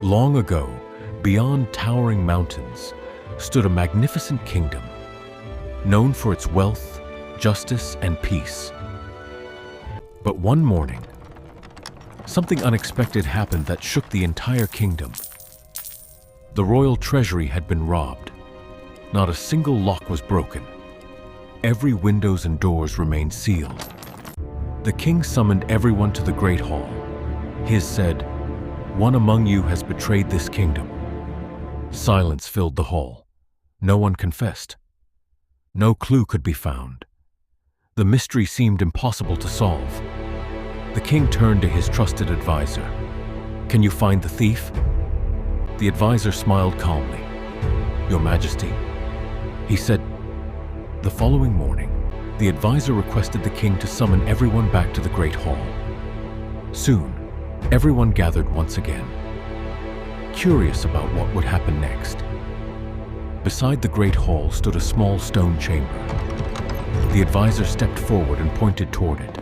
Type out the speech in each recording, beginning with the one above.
Long ago, beyond towering mountains, stood a magnificent kingdom, known for its wealth, justice, and peace. But one morning, something unexpected happened that shook the entire kingdom. The royal treasury had been robbed. Not a single lock was broken. Every windows and doors remained sealed. The king summoned everyone to the great hall. His said, "One among you has betrayed this kingdom." Silence filled the hall. No one confessed. No clue could be found. The mystery seemed impossible to solve. The king turned to his trusted advisor. "Can you find the thief?" The advisor smiled calmly. "Your Majesty," he said. The following morning, the advisor requested the king to summon everyone back to the great hall. Soon, everyone gathered once again, curious about what would happen next. Beside the great hall stood a small stone chamber. The advisor stepped forward and pointed toward it.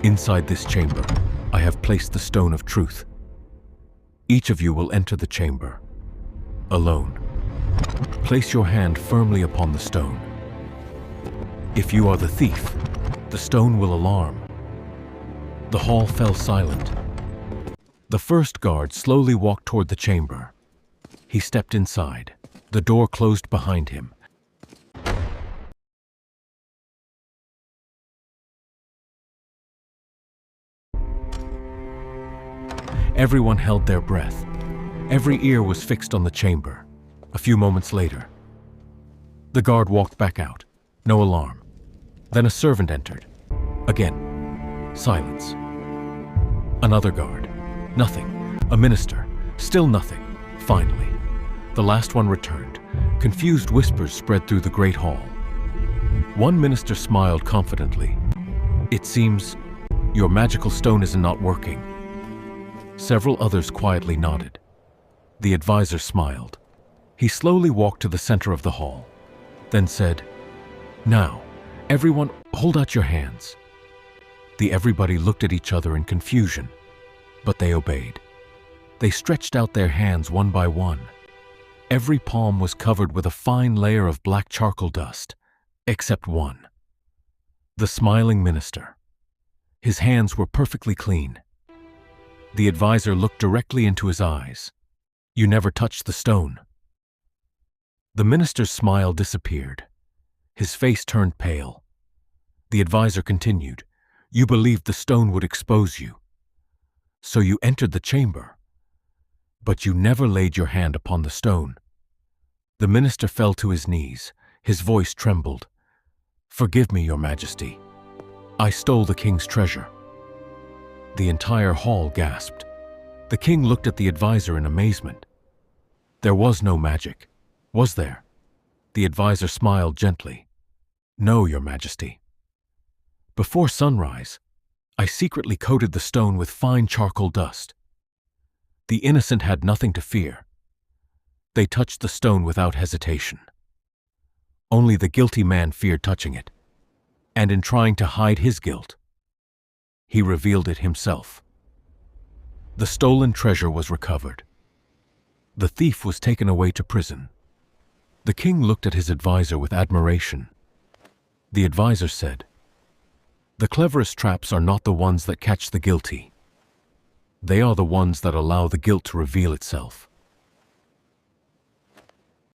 "Inside this chamber, I have placed the stone of truth. Each of you will enter the chamber, alone. Place your hand firmly upon the stone. If you are the thief, the stone will alarm." The hall fell silent. The first guard slowly walked toward the chamber. He stepped inside. The door closed behind him. Everyone held their breath. Every ear was fixed on the chamber. A few moments later, the guard walked back out. No alarm. Then a servant entered. Again, silence. Another guard. Nothing. A minister. Still nothing. Finally, the last one returned. Confused whispers spread through the great hall. One minister smiled confidently. "It seems your magical stone is not working." Several others quietly nodded. The advisor smiled. He slowly walked to the center of the hall, then said, "Now, everyone, hold out your hands." Everybody looked at each other in confusion, but they obeyed. They stretched out their hands one by one. Every palm was covered with a fine layer of black charcoal dust, except one. The smiling minister. His hands were perfectly clean. The advisor looked directly into his eyes. "You never touched the stone." The minister's smile disappeared. His face turned pale. The advisor continued, "You believed the stone would expose you. So you entered the chamber. But you never laid your hand upon the stone." The minister fell to his knees. His voice trembled. "Forgive me, Your Majesty. I stole the king's treasure." The entire hall gasped. The king looked at the advisor in amazement. "There was no magic, was there?" The advisor smiled gently. "No, Your Majesty. Before sunrise, I secretly coated the stone with fine charcoal dust. The innocent had nothing to fear. They touched the stone without hesitation. Only the guilty man feared touching it, and in trying to hide his guilt, he revealed it himself. The stolen treasure was recovered. The thief was taken away to prison. The king looked at his advisor with admiration. The advisor said, "The cleverest traps are not the ones that catch the guilty. They are the ones that allow the guilt to reveal itself."